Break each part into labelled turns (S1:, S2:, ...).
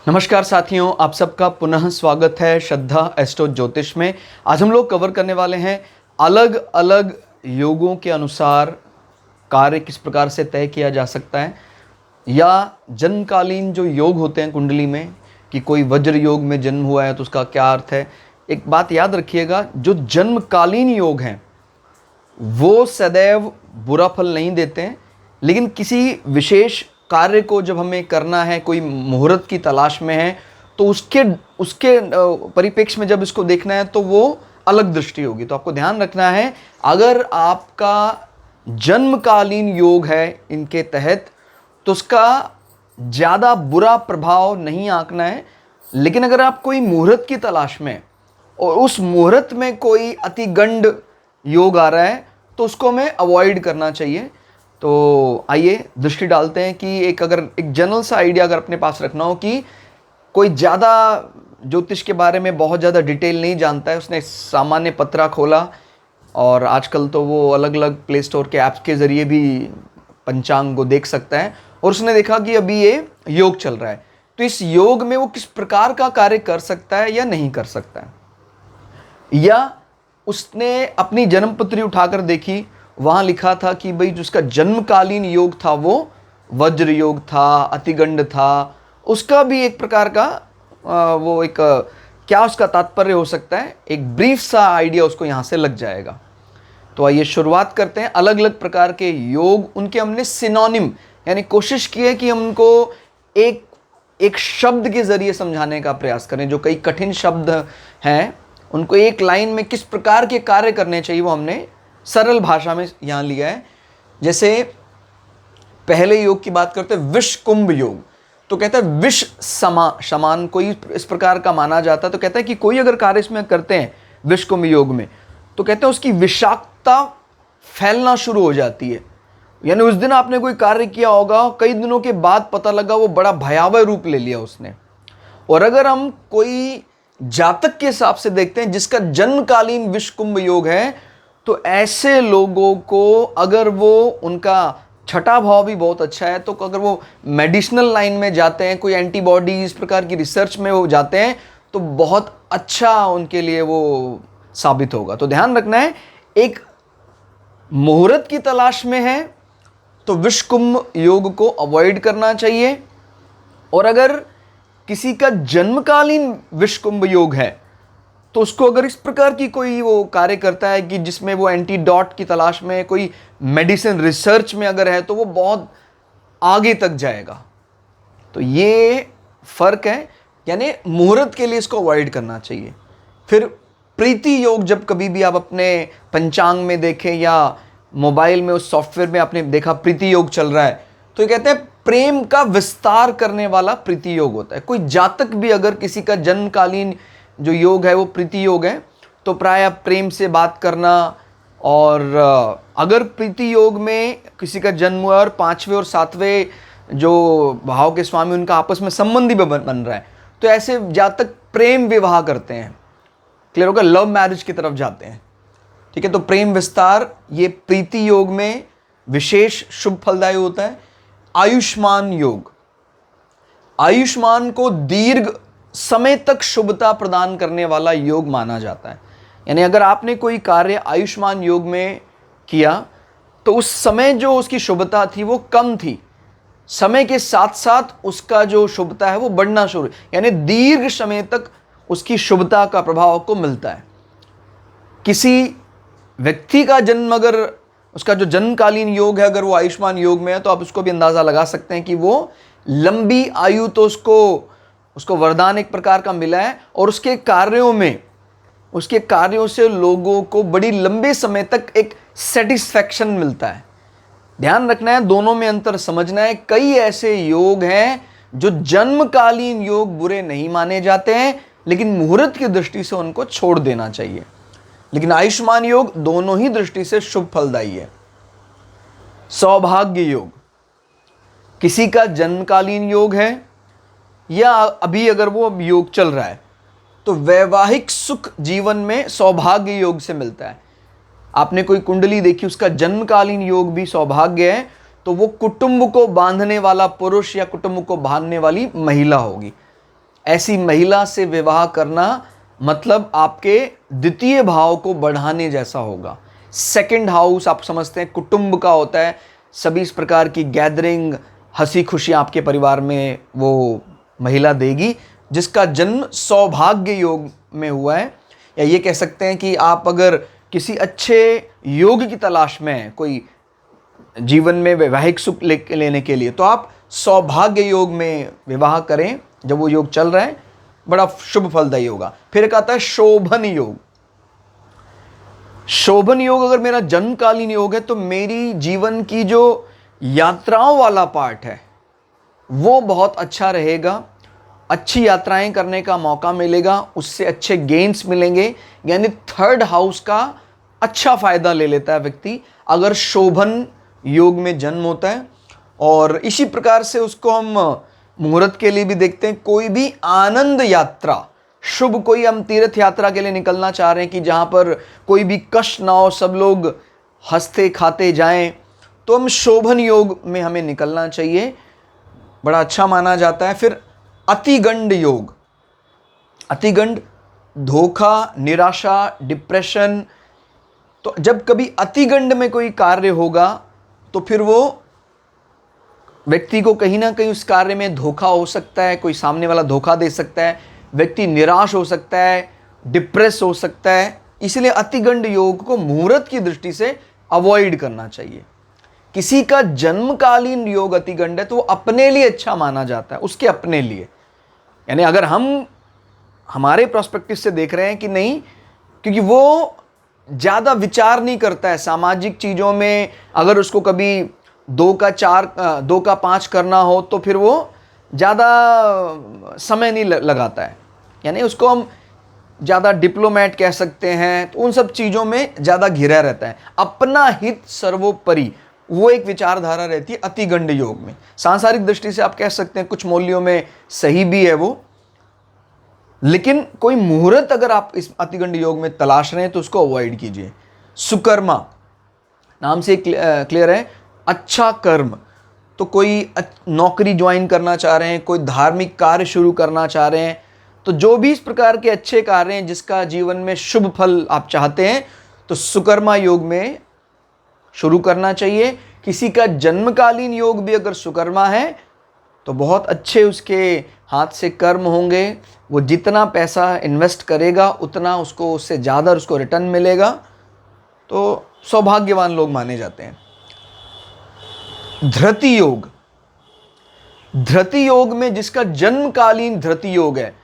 S1: नमस्कार साथियों, आप सबका पुनः स्वागत है श्रद्धा एस्ट्रो ज्योतिष में। आज हम लोग कवर करने वाले हैं अलग अलग योगों के अनुसार कार्य किस प्रकार से तय किया जा सकता है, या जन्मकालीन जो योग होते हैं कुंडली में, कि कोई वज्र योग में जन्म हुआ है तो उसका क्या अर्थ है। एक बात याद रखिएगा, जो जन्मकालीन योग हैं वो सदैव बुरा फल नहीं देते हैं, लेकिन किसी विशेष कार्य को जब हमें करना है, कोई मुहूर्त की तलाश में है, तो उसके परिप्रेक्ष्य में जब इसको देखना है तो वो अलग दृष्टि होगी। तो आपको ध्यान रखना है, अगर आपका जन्मकालीन योग है इनके तहत, तो उसका ज़्यादा बुरा प्रभाव नहीं आंकना है। लेकिन अगर आप कोई मुहूर्त की तलाश में और उस मुहूर्त में कोई अतिगंड योग आ रहा है तो उसको हमें अवॉइड करना चाहिए। तो आइए दृष्टि डालते हैं कि अगर एक जनरल सा आइडिया अगर अपने पास रखना हो कि कोई ज़्यादा ज्योतिष के बारे में बहुत ज़्यादा डिटेल नहीं जानता है, उसने सामान्य पत्रा खोला और आजकल तो वो अलग अलग प्ले स्टोर के ऐप्स के ज़रिए भी पंचांग को देख सकता है, और उसने देखा कि अभी ये योग चल रहा है, तो इस योग में वो किस प्रकार का कार्य कर सकता है या नहीं कर सकता है। या उसने अपनी जन्मपत्री उठाकर देखी, वहाँ लिखा था कि भाई जिसका जन्मकालीन योग था वो वज्र योग था, अतिगंड था, उसका भी एक प्रकार का क्या उसका तात्पर्य हो सकता है, एक ब्रीफ सा आइडिया उसको यहाँ से लग जाएगा। तो आइए शुरुआत करते हैं। अलग अलग प्रकार के योग, उनके हमने सिनोनिम यानी कोशिश की है कि हम उनको एक शब्द के जरिए समझाने का प्रयास करें। जो कई कठिन शब्द हैं उनको एक लाइन में किस प्रकार के कार्य करने चाहिए वो हमने सरल भाषा में यहाँ लिया है। जैसे पहले योग की बात करते हैं, विष कुंभ योग, तो कहता है विष समान कोई इस प्रकार का माना जाता है। तो कहता है कि कोई अगर कार्य इसमें करते हैं विष कुंभ योग में, तो कहते हैं उसकी विषाक्तता फैलना शुरू हो जाती है। यानी उस दिन आपने कोई कार्य किया होगा, कई दिनों के बाद पता लगा वो बड़ा भयावह रूप ले लिया उसने। और अगर हम कोई जातक के हिसाब से देखते हैं जिसका जन्मकालीन विष कुंभ योग है, तो ऐसे लोगों को अगर वो उनका छठा भाव भी बहुत अच्छा है, तो अगर वो मेडिसिनल लाइन में जाते हैं, कोई एंटीबॉडी इस प्रकार की रिसर्च में वो जाते हैं, तो बहुत अच्छा उनके लिए वो साबित होगा। तो ध्यान रखना है, एक मुहूर्त की तलाश में है तो विष कुंभ योग को अवॉइड करना चाहिए। और अगर किसी का जन्मकालीन विष कुंभ योग है तो उसको अगर इस प्रकार की कोई वो कार्य करता है कि जिसमें वो एंटीडॉट की तलाश में, कोई मेडिसिन रिसर्च में अगर है, तो वो बहुत आगे तक जाएगा। तो ये फर्क है, यानी मुहूर्त के लिए इसको अवॉइड करना चाहिए। फिर प्रीति योग, जब कभी भी आप अपने पंचांग में देखें या मोबाइल में उस सॉफ्टवेयर में आपने देखा प्रीति योग चल रहा है, तो ये कहते हैं प्रेम का विस्तार करने वाला प्रीति योग होता है। कोई जातक भी अगर किसी का जन्मकालीन जो योग है वो प्रीति योग है, तो प्राय प्रेम से बात करना, और अगर प्रीति योग में किसी का जन्म हुआ और 5वें और 7वें जो भाव के स्वामी उनका आपस में संबंधी बन रहा है, तो ऐसे जातक प्रेम विवाह करते हैं। क्लियर होगा, लव मैरिज की तरफ जाते हैं। ठीक है, तो प्रेम विस्तार ये प्रीति योग में विशेष शुभ फलदायी होता है। आयुष्मान योग, आयुष्मान को दीर्घ समय तक शुभता प्रदान करने वाला योग माना जाता है। यानी अगर आपने कोई कार्य आयुष्मान योग में किया, तो उस समय जो उसकी शुभता थी वो कम थी, समय के साथ साथ उसका जो शुभता है वो बढ़ना शुरू, यानी दीर्घ समय तक उसकी शुभता का प्रभाव को मिलता है। किसी व्यक्ति का जन्म, अगर उसका जो जन्मकालीन योग है अगर वो आयुष्मान योग में है, तो आप उसको भी अंदाजा लगा सकते हैं कि वो लंबी आयु, तो उसको वरदान एक प्रकार का मिला है, और उसके कार्यों से लोगों को बड़ी लंबे समय तक एक सेटिस्फैक्शन मिलता है। ध्यान रखना है, दोनों में अंतर समझना है। कई ऐसे योग हैं जो जन्मकालीन योग बुरे नहीं माने जाते हैं, लेकिन मुहूर्त की दृष्टि से उनको छोड़ देना चाहिए। लेकिन आयुष्मान योग दोनों ही दृष्टि से शुभ फलदायी है। सौभाग्य योग, किसी का जन्मकालीन योग है या अभी अगर वो योग चल रहा है, तो वैवाहिक सुख जीवन में सौभाग्य योग से मिलता है। आपने कोई कुंडली देखी, उसका जन्मकालीन योग भी सौभाग्य है, तो वो कुटुंब को बांधने वाला पुरुष या कुटुंब को बांधने वाली महिला होगी। ऐसी महिला से विवाह करना मतलब आपके द्वितीय भाव को बढ़ाने जैसा होगा। सेकंड हाउस आप समझते हैं कुटुंब का होता है, सभी इस प्रकार की गैदरिंग, हंसी खुशी आपके परिवार में वो महिला देगी जिसका जन्म सौभाग्य योग में हुआ है। या ये कह सकते हैं कि आप अगर किसी अच्छे योग की तलाश में हैं, कोई जीवन में वैवाहिक सुख लेने के लिए, तो आप सौभाग्य योग में विवाह करें जब वो योग चल रहा है, बड़ा शुभ फलदायी होगा। फिर एक आता है शोभन योग। शोभन योग अगर मेरा जन्मकालीन योग है तो मेरी जीवन की जो यात्राओं वाला पार्ट है वो बहुत अच्छा रहेगा, अच्छी यात्राएं करने का मौका मिलेगा, उससे अच्छे गेन्स मिलेंगे। यानी थर्ड हाउस का अच्छा फायदा ले लेता है व्यक्ति अगर शोभन योग में जन्म होता है। और इसी प्रकार से उसको हम मुहूर्त के लिए भी देखते हैं। कोई भी आनंद यात्रा, शुभ कोई हम तीर्थ यात्रा के लिए निकलना चाह रहे हैं कि जहाँ पर कोई भी कष्ट ना हो, सब लोग हंसते खाते जाएं, तो हम शोभन योग में हमें निकलना चाहिए, बड़ा अच्छा माना जाता है। फिर अतिगंड योग। अतिगंड धोखा, निराशा, डिप्रेशन। तो जब कभी अतिगंड में कोई कार्य होगा तो फिर वो व्यक्ति को कहीं ना कहीं उस कार्य में धोखा हो सकता है, कोई सामने वाला धोखा दे सकता है, व्यक्ति निराश हो सकता है, डिप्रेस हो सकता है। इसलिए अतिगंड योग को मुहूर्त की दृष्टि से अवॉइड करना चाहिए। किसी का जन्मकालीन योग अतिगंड है तो वो अपने लिए अच्छा माना जाता है, उसके अपने लिए। यानी अगर हम हमारे प्रोस्पेक्टिव से देख रहे हैं कि नहीं, क्योंकि वो ज़्यादा विचार नहीं करता है सामाजिक चीज़ों में, अगर उसको कभी 2 का 4, 2 का 5 करना हो तो फिर वो ज़्यादा समय नहीं लगाता है। यानी उसको हम ज़्यादा डिप्लोमेट कह सकते हैं, तो उन सब चीज़ों में ज़्यादा घिरा रहता है। अपना हित सर्वोपरि, वो एक विचारधारा रहती है अतिगंड योग में। सांसारिक दृष्टि से आप कह सकते हैं कुछ मूल्यों में सही भी है वो, लेकिन कोई मुहूर्त अगर आप इस अतिगंड योग में तलाश रहे हैं तो उसको अवॉइड कीजिए। सुकर्मा नाम से क्लियर है, अच्छा कर्म। तो कोई नौकरी ज्वाइन करना चाह रहे हैं, कोई धार्मिक कार्य शुरू करना चाह रहे हैं, तो जो भी इस प्रकार के अच्छे कार्य हैं जिसका जीवन में शुभ फल आप चाहते हैं, तो सुकर्मा योग में शुरू करना चाहिए। किसी का जन्मकालीन योग भी अगर सुकर्मा है तो बहुत अच्छे उसके हाथ से कर्म होंगे। वो जितना पैसा इन्वेस्ट करेगा उतना उसको, उससे ज़्यादा उसको रिटर्न मिलेगा। तो सौभाग्यवान लोग माने जाते हैं। धृति योग। धृति योग में जिसका जन्मकालीन धृति योग है,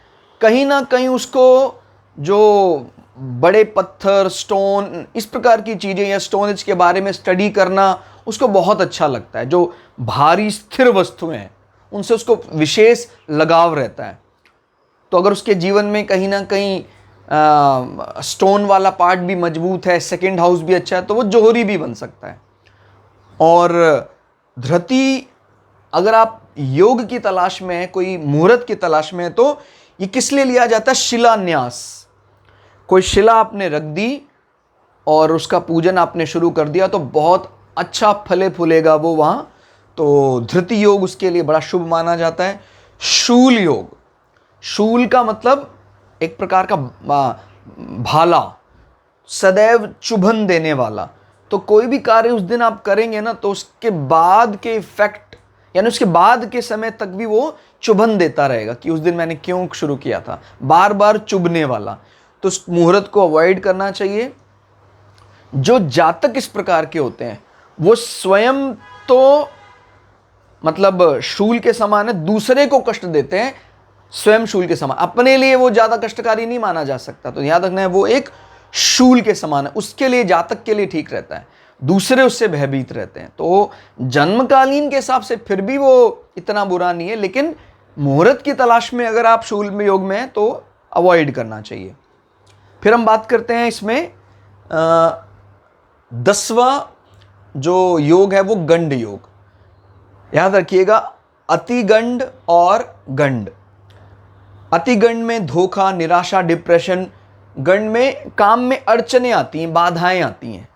S1: कहीं ना कहीं उसको जो बड़े पत्थर, स्टोन, इस प्रकार की चीज़ें या स्टोन एज के बारे में स्टडी करना उसको बहुत अच्छा लगता है। जो भारी स्थिर वस्तुएं हैं उनसे उसको विशेष लगाव रहता है। तो अगर उसके जीवन में कहीं ना कहीं स्टोन वाला पार्ट भी मजबूत है, सेकंड हाउस भी अच्छा है, तो वो जोहरी भी बन सकता है। और धृति अगर आप योग की तलाश में है, कोई मुहूर्त की तलाश में है, तो ये किस लिए लिया जाता है? शिलान्यास। कोई शिला आपने रख दी और उसका पूजन आपने शुरू कर दिया तो बहुत अच्छा फले फूलेगा वो वहाँ। तो धृति योग उसके लिए बड़ा शुभ माना जाता है। शूल योग। शूल का मतलब एक प्रकार का भाला, सदैव चुभन देने वाला। तो कोई भी कार्य उस दिन आप करेंगे ना, तो उसके बाद के इफेक्ट, यानी उसके बाद के समय तक भी वो चुभन देता रहेगा कि उस दिन मैंने क्यों शुरू किया था, बार बार चुभने वाला। तो उस मुहूर्त को अवॉइड करना चाहिए। जो जातक इस प्रकार के होते हैं वो स्वयं तो मतलब शूल के समान है, दूसरे को कष्ट देते हैं स्वयं शूल के समान। अपने लिए वो ज़्यादा कष्टकारी नहीं माना जा सकता, तो याद रखना है वो एक शूल के समान है। उसके लिए, जातक के लिए ठीक रहता है, दूसरे उससे भयभीत रहते हैं। तो जन्मकालीन के हिसाब से फिर भी वो इतना बुरा नहीं है, लेकिन मुहूर्त की तलाश में अगर आप शूल में योग में हैं तो अवॉइड करना चाहिए। फिर हम बात करते हैं इसमें 10वां जो योग है वो गंड योग। याद रखिएगा, अतिगंड और गंड। अतिगंड में धोखा, निराशा, डिप्रेशन। गंड में काम में अड़चनें आती हैं, बाधाएं आती हैं।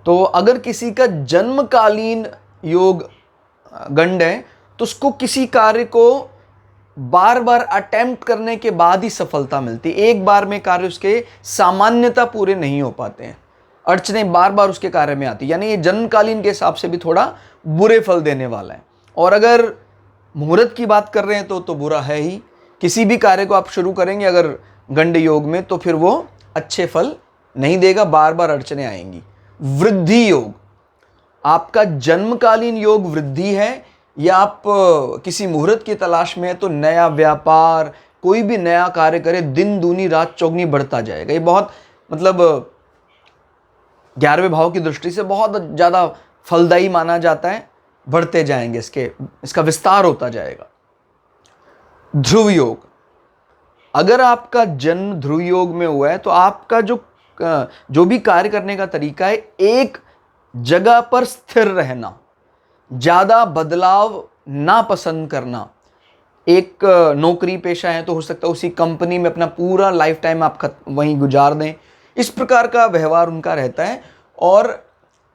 S1: तो अगर किसी का जन्मकालीन योग गंड है तो उसको किसी कार्य को बार बार अटेम्प्ट करने के बाद ही सफलता मिलती है। एक बार में कार्य उसके सामान्यता पूरे नहीं हो पाते हैं, अड़चनें बार बार उसके कार्य में आती, यानी ये जन्मकालीन के हिसाब से भी थोड़ा बुरे फल देने वाला है। और अगर मुहूर्त की बात कर रहे हैं तो बुरा है ही। किसी भी कार्य को आप शुरू करेंगे अगर गंड योग में तो फिर वो अच्छे फल नहीं देगा, बार बार अड़चनें आएंगी। वृद्धि योग, आपका जन्मकालीन योग वृद्धि है या आप किसी मुहूर्त की तलाश में है तो नया व्यापार, कोई भी नया कार्य करे दिन दूनी रात चौगनी बढ़ता जाएगा। ये बहुत मतलब 11वें भाव की दृष्टि से बहुत ज़्यादा फलदायी माना जाता है। बढ़ते जाएंगे, इसका विस्तार होता जाएगा। ध्रुव योग, अगर आपका जन्म ध्रुव योग में हुआ है तो आपका जो भी कार्य करने का तरीका है, एक जगह पर स्थिर रहना, ज़्यादा बदलाव ना पसंद करना। एक नौकरी पेशा है तो हो सकता है उसी कंपनी में अपना पूरा लाइफ टाइम आप वहीं गुजार दें, इस प्रकार का व्यवहार उनका रहता है। और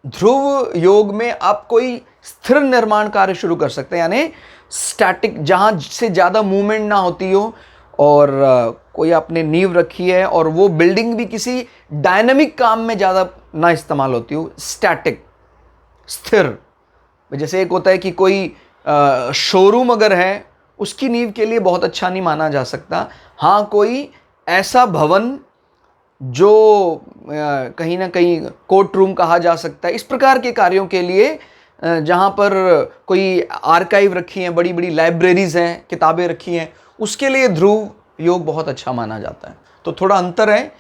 S1: ध्रुव योग में आप कोई स्थिर निर्माण कार्य शुरू कर सकते हैं, यानी स्टैटिक, जहाँ से ज़्यादा मूवमेंट ना होती हो, और कोई आपने नींव रखी है और वो बिल्डिंग भी किसी डायनामिक काम में ज़्यादा ना इस्तेमाल होती हो, स्टैटिक, स्थिर। जैसे एक होता है कि कोई शोरूम अगर है, उसकी नींव के लिए बहुत अच्छा नहीं माना जा सकता। हाँ, कोई ऐसा भवन जो कहीं ना कहीं कोर्ट रूम कहा जा सकता है, इस प्रकार के कार्यों के लिए जहाँ पर कोई आर्काइव रखी हैं, बड़ी बड़ी लाइब्रेरीज हैं, किताबें रखी हैं, उसके लिए ध्रुव योग बहुत अच्छा माना जाता है। तो थोड़ा अंतर है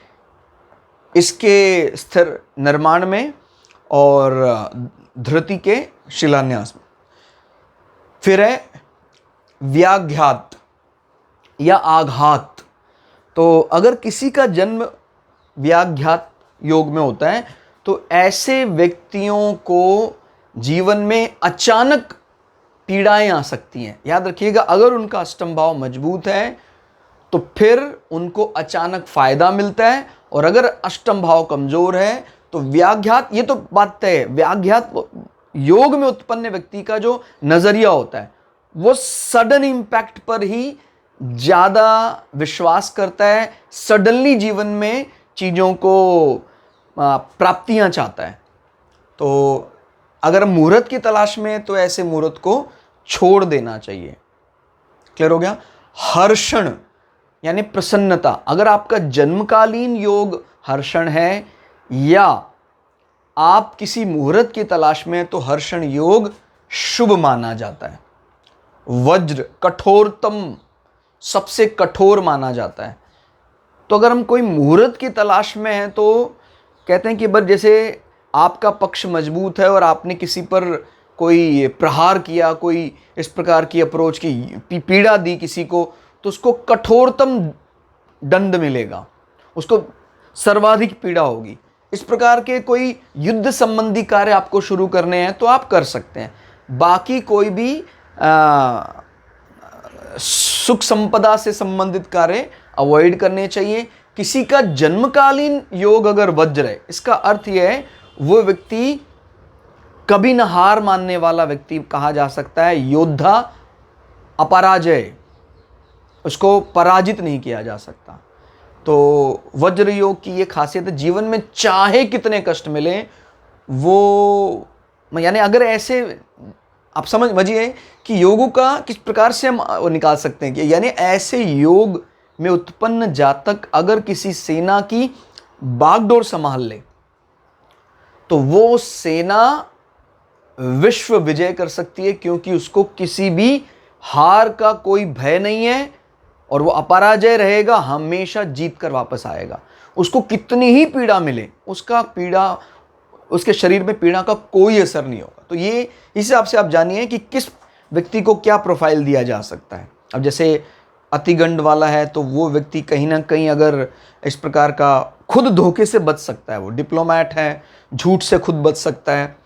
S1: इसके स्थिर निर्माण में और धृति के शिलान्यास में। फिर है व्याघात या आघात। तो अगर किसी का जन्म व्याघात योग में होता है तो ऐसे व्यक्तियों को जीवन में अचानक पीड़ाएं आ सकती हैं। याद रखिएगा, अगर उनका अष्टम भाव मजबूत है तो फिर उनको अचानक फायदा मिलता है, और अगर अष्टम भाव कमजोर है तो व्याघात, ये तो बात तय है, व्याघात योग में उत्पन्न व्यक्ति का जो नजरिया होता है वो सडन इंपैक्ट पर ही ज्यादा विश्वास करता है, सडनली जीवन में चीजों को प्राप्तियां चाहता है। तो अगर मुहूर्त की तलाश में है तो ऐसे मुहूर्त को छोड़ देना चाहिए। क्लियर हो गया? हर्षण यानी प्रसन्नता, अगर आपका जन्मकालीन योग हर्षण है या आप किसी मुहूर्त की तलाश में तो हर्षण योग शुभ माना जाता है। वज्र कठोरतम, सबसे कठोर माना जाता है। तो अगर हम कोई मुहूर्त की तलाश में हैं तो कहते हैं कि बस जैसे आपका पक्ष मजबूत है और आपने किसी पर कोई प्रहार किया, कोई इस प्रकार की अप्रोच की, पीड़ा दी किसी को, तो उसको कठोरतम दंड मिलेगा, उसको सर्वाधिक पीड़ा होगी। इस प्रकार के कोई युद्ध संबंधी कार्य आपको शुरू करने हैं तो आप कर सकते हैं। बाकी कोई भी सुख संपदा से संबंधित कार्य अवॉइड करने चाहिए। किसी का जन्मकालीन योग अगर वज्र है, इसका अर्थ यह है वो व्यक्ति कभी न हार मानने वाला व्यक्ति कहा जा सकता है, योद्धा, अपराजय, उसको पराजित नहीं किया जा सकता। तो वज्र योग की ये खासियत है, जीवन में चाहे कितने कष्ट मिले वो, यानी अगर ऐसे आप समझिए कि योगों का किस प्रकार से हम निकाल सकते हैं कि यानी ऐसे योग में उत्पन्न जातक अगर किसी सेना की बागडोर संभाल ले तो वो सेना विश्व विजय कर सकती है, क्योंकि उसको किसी भी हार का कोई भय नहीं है और वो अपराजय रहेगा, हमेशा जीत कर वापस आएगा। उसको कितनी ही पीड़ा मिले, उसके शरीर में पीड़ा का कोई असर नहीं होगा। तो ये इस हिसाब से आप जानिए कि किस व्यक्ति को क्या प्रोफाइल दिया जा सकता है। अब जैसे अतिगंड वाला है तो वो व्यक्ति कहीं ना कहीं अगर इस प्रकार का खुद धोखे से बच सकता है, वो डिप्लोमैट है, झूठ से खुद बच सकता है।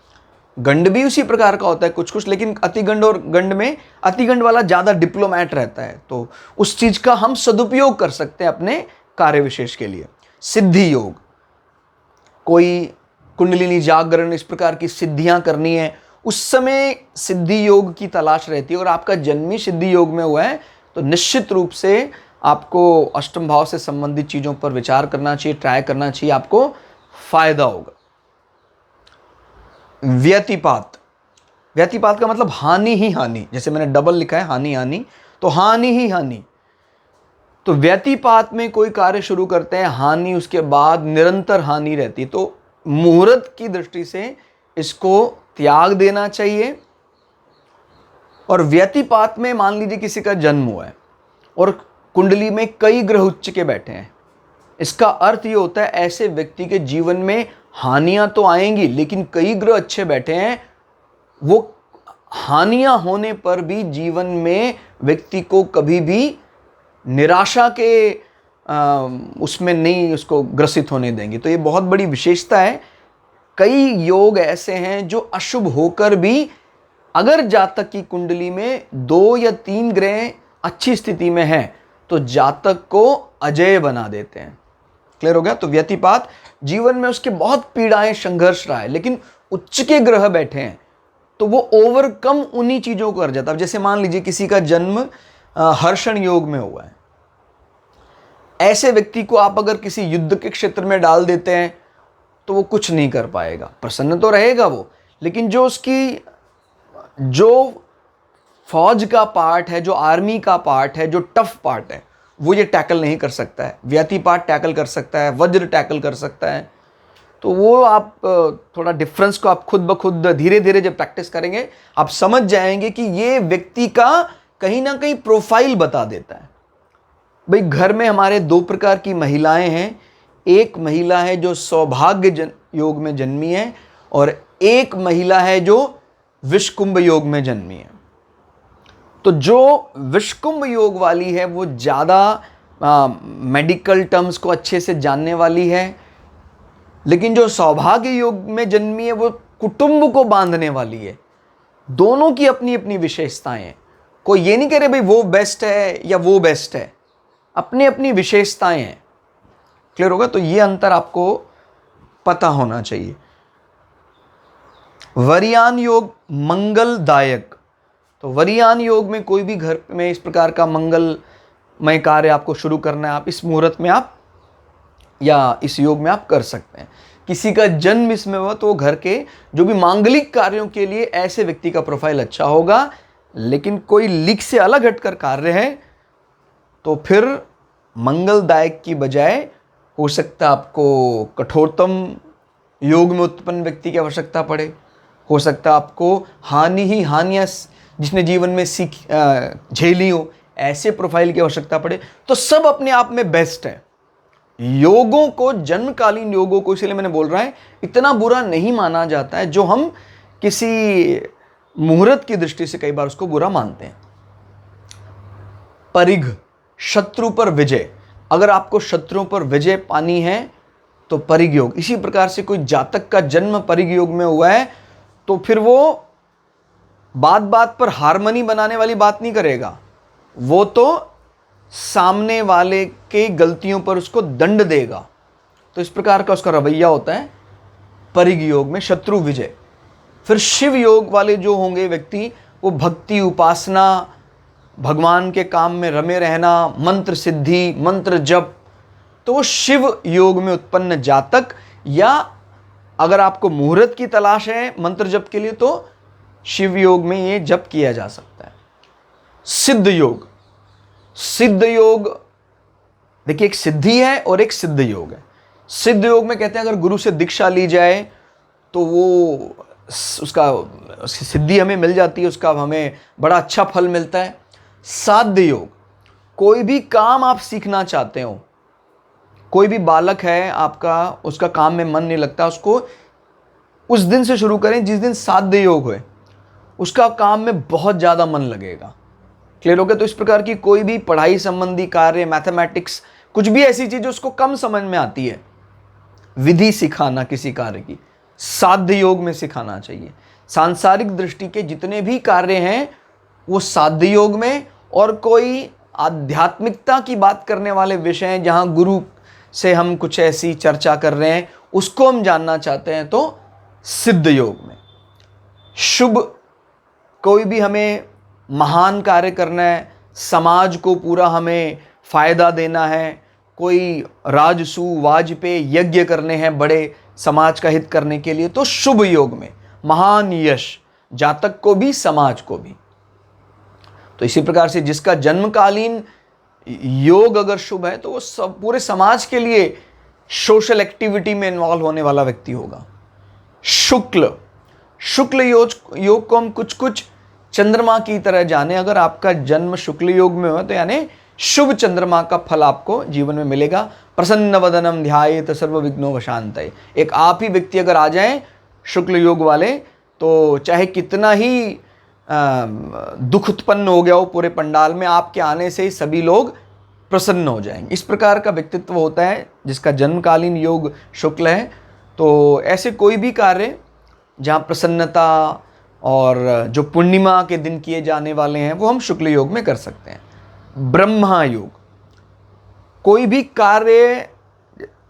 S1: गंड भी उसी प्रकार का होता है कुछ कुछ, लेकिन अतिगंड और गंड में अतिगंड वाला ज़्यादा डिप्लोमैट रहता है, तो उस चीज़ का हम सदुपयोग कर सकते हैं अपने कार्य विशेष के लिए। सिद्धि योग, कोई कुंडलिनी जागरण इस प्रकार की सिद्धियां करनी है, उस समय सिद्धि योग की तलाश रहती है और आपका जन्मी सिद्धि योग में हुआ है तो निश्चित रूप से आपको अष्टम भाव से संबंधित चीज़ों पर विचार करना चाहिए, ट्राई करना चाहिए, आपको फायदा होगा। व्यतिपात, व्यतिपात का मतलब हानि ही हानि, जैसे मैंने डबल लिखा है हानि हानि, तो हानि ही हानि। तो व्यतिपात में कोई कार्य शुरू करते हैं, हानि उसके बाद निरंतर हानि रहती है, तो मुहूर्त की दृष्टि से इसको त्याग देना चाहिए। और व्यतिपात में मान लीजिए किसी का जन्म हुआ है और कुंडली में कई ग्रह उच्च के बैठे हैं, इसका अर्थ ये होता है ऐसे व्यक्ति के जीवन में हानियां तो आएंगी, लेकिन कई ग्रह अच्छे बैठे हैं, वो हानियां होने पर भी जीवन में व्यक्ति को कभी भी निराशा के उसमें नहीं उसको ग्रसित होने देंगे। तो ये बहुत बड़ी विशेषता है। कई योग ऐसे हैं जो अशुभ होकर भी अगर जातक की कुंडली में 2 या 3 ग्रह अच्छी स्थिति में हैं तो जातक को अजय बना देते हैं। क्लियर हो गया? तो व्यतिपात जीवन में उसके बहुत पीड़ाएं संघर्ष रहा है, लेकिन उच्च के ग्रह बैठे हैं तो वो ओवरकम उन्हीं चीजों को कर जाता है। जैसे मान लीजिए किसी का जन्म हर्षण योग में हुआ है, ऐसे व्यक्ति को आप अगर किसी युद्ध के क्षेत्र में डाल देते हैं तो वो कुछ नहीं कर पाएगा, प्रसन्न तो रहेगा वो, लेकिन जो उसकी जो फौज का पार्ट है, जो आर्मी का पार्ट है, जो टफ पार्ट है, वो ये टैकल नहीं कर सकता है। व्यतिपात टैकल कर सकता है, वज्र टैकल कर सकता है। तो वो आप थोड़ा डिफरेंस को आप खुद ब खुद धीरे धीरे जब प्रैक्टिस करेंगे आप समझ जाएंगे कि ये व्यक्ति का कहीं ना कहीं प्रोफाइल बता देता है। भाई घर में हमारे 2 प्रकार की महिलाएं हैं, एक महिला है जो सौभाग्य योग में जन्मी है और एक महिला है जो विषकुंभ योग में जन्मी है। तो जो विषकुंभ योग वाली है वो ज़्यादा मेडिकल टर्म्स को अच्छे से जानने वाली है, लेकिन जो सौभाग्य योग में जन्मी है वो कुटुंब को बांधने वाली है। दोनों की अपनी अपनी विशेषताएं हैं। कोई ये नहीं कह रहे भाई वो बेस्ट है या वो बेस्ट है, अपनी अपनी विशेषताएं हैं। क्लियर होगा? तो ये अंतर आपको पता होना चाहिए। वरियान योग मंगलदायक, तो वरियान योग में कोई भी घर में इस प्रकार का मंगलमय कार्य आपको शुरू करना है, आप इस मुहूर्त में आप या इस योग में आप कर सकते हैं। किसी का जन्म इसमें हुआ तो घर के जो भी मांगलिक कार्यों के लिए ऐसे व्यक्ति का प्रोफाइल अच्छा होगा, लेकिन कोई लिख से अलग हटकर कार्य है तो फिर मंगलदायक की बजाय हो सकता है आपको कठोरतम योग में उत्पन्न व्यक्ति की आवश्यकता पड़े, हो सकता है आपको हानि ही हानियाँ जिसने जीवन में झेली हो ऐसे प्रोफाइल की आवश्यकता पड़े। तो सब अपने आप में बेस्ट है। योगों को, जन्मकालीन योगों को, इसलिए मैंने बोल रहा है इतना बुरा नहीं माना जाता है जो हम किसी मुहूर्त की दृष्टि से कई बार उसको बुरा मानते हैं। परिघ, शत्रु पर विजय, अगर आपको शत्रुओं पर विजय पानी है तो परिघ योग। इसी प्रकार से कोई जातक का जन्म परिघ योग में हुआ है तो फिर वो बात बात पर हारमोनी बनाने वाली बात नहीं करेगा, वो तो सामने वाले के गलतियों पर उसको दंड देगा। तो इस प्रकार का उसका रवैया होता है परिघ योग में, शत्रु विजय। फिर शिव योग वाले जो होंगे व्यक्ति, वो भक्ति, उपासना, भगवान के काम में रमे रहना, मंत्र सिद्धि, मंत्र जप, तो वो शिव योग में उत्पन्न जातक, या अगर आपको मुहूर्त की तलाश है मंत्र जप के लिए तो शिव योग में ये जप किया जा सकता है। सिद्ध योग, सिद्ध योग देखिए एक सिद्धि है और एक सिद्ध योग है। सिद्ध योग में कहते हैं अगर गुरु से दीक्षा ली जाए तो वो उसका सिद्धि हमें मिल जाती है, उसका हमें बड़ा अच्छा फल मिलता है। साध्य योग, कोई भी काम आप सीखना चाहते हो, कोई भी बालक है आपका, उसका काम में मन नहीं लगता, उसको उस दिन से शुरू करें जिस दिन साध्य योग हुए, उसका काम में बहुत ज़्यादा मन लगेगा। क्लियर हो गया? तो इस प्रकार की कोई भी पढ़ाई संबंधी कार्य, मैथमेटिक्स, कुछ भी ऐसी चीज़ उसको कम समझ में आती है, विधि सिखाना किसी कार्य की साध्य योग में सिखाना चाहिए। सांसारिक दृष्टि के जितने भी कार्य हैं वो साध्य योग में, और कोई आध्यात्मिकता की बात करने वाले विषय हैं जहाँ गुरु से हम कुछ ऐसी चर्चा कर रहे हैं उसको हम जानना चाहते हैं तो सिद्ध योग में। शुभ, कोई भी हमें महान कार्य करना है, समाज को पूरा हमें फ़ायदा देना है, कोई राजसू वाजपेय यज्ञ करने हैं बड़े समाज का हित करने के लिए, तो शुभ योग में महान यश जातक को भी समाज को भी। तो इसी प्रकार से जिसका जन्मकालीन योग अगर शुभ है तो वो सब पूरे समाज के लिए सोशल एक्टिविटी में इन्वॉल्व होने वाला व्यक्ति होगा। शुक्ल योग को हम कुछ चंद्रमा की तरह जाने। अगर आपका जन्म शुक्ल योग में हो तो यानी शुभ चंद्रमा का फल आपको जीवन में मिलेगा। प्रसन्न वदनम ध्यायेत सर्व विघ्नो वशांतये। एक आप ही व्यक्ति अगर आ जाएं शुक्ल योग वाले, तो चाहे कितना ही दुख उत्पन्न हो गया हो पूरे पंडाल में, आपके आने से ही सभी लोग प्रसन्न हो जाएंगे। इस प्रकार का व्यक्तित्व होता है जिसका जन्मकालीन योग शुक्ल है। तो ऐसे कोई भी कार्य जहाँ प्रसन्नता और जो पूर्णिमा के दिन किए जाने वाले हैं वो हम शुक्ल योग में कर सकते हैं। ब्रह्मा योग, कोई भी कार्य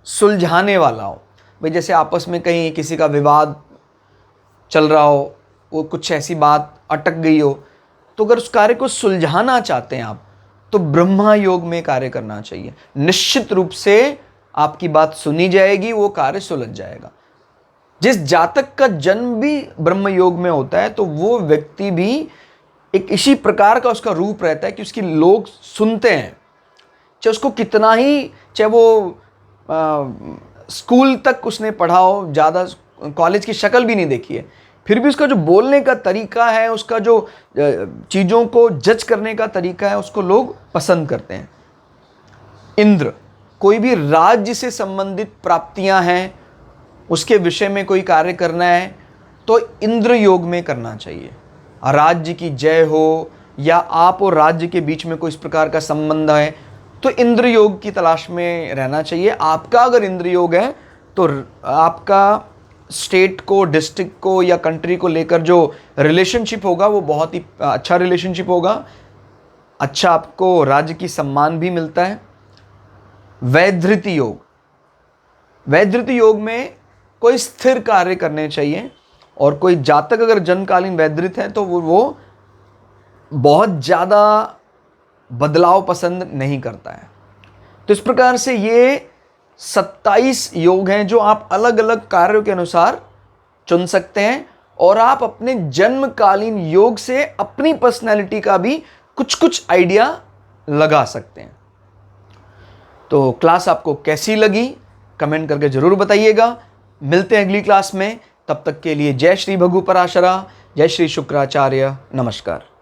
S1: सुलझाने वाला हो, भाई जैसे आपस में कहीं किसी का विवाद चल रहा हो, वो कुछ ऐसी बात अटक गई हो, तो अगर उस कार्य को सुलझाना चाहते हैं आप, तो ब्रह्मा योग में कार्य करना चाहिए। निश्चित रूप से आपकी बात सुनी जाएगी, वो कार्य सुलझ जाएगा। जिस जातक का जन्म भी ब्रह्म योग में होता है तो वो व्यक्ति भी एक इसी प्रकार का उसका रूप रहता है कि उसकी लोग सुनते हैं, चाहे उसको कितना ही, चाहे वो स्कूल तक उसने पढ़ा हो, ज़्यादा कॉलेज की शक्ल भी नहीं देखी है, फिर भी उसका जो बोलने का तरीका है, उसका जो चीज़ों को जज करने का तरीका है, उसको लोग पसंद करते हैं। इंद्र, कोई भी राज्य से संबंधित प्राप्तियां हैं, उसके विषय में कोई कार्य करना है तो इंद्र योग में करना चाहिए। राज्य की जय हो या आप और राज्य के बीच में कोई इस प्रकार का संबंध है तो इंद्र योग की तलाश में रहना चाहिए। आपका अगर इंद्र योग है तो आपका स्टेट को, डिस्ट्रिक्ट को या कंट्री को लेकर जो रिलेशनशिप होगा वो बहुत ही अच्छा रिलेशनशिप होगा। अच्छा, आपको राज्य की सम्मान भी मिलता है। वैधृति योग, वैधृति योग में कोई स्थिर कार्य करने चाहिए, और कोई जातक अगर जन्मकालीन वैधृत है तो वो बहुत ज़्यादा बदलाव पसंद नहीं करता है। तो इस प्रकार से ये 27 योग हैं जो आप अलग अलग कार्यों के अनुसार चुन सकते हैं, और आप अपने जन्मकालीन योग से अपनी पर्सनैलिटी का भी कुछ आइडिया लगा सकते हैं। तो क्लास आपको कैसी लगी कमेंट करके ज़रूर बताइएगा। मिलते हैं अगली क्लास में, तब तक के लिए जय श्री भगु पराशरा, जय श्री शुक्राचार्य, नमस्कार।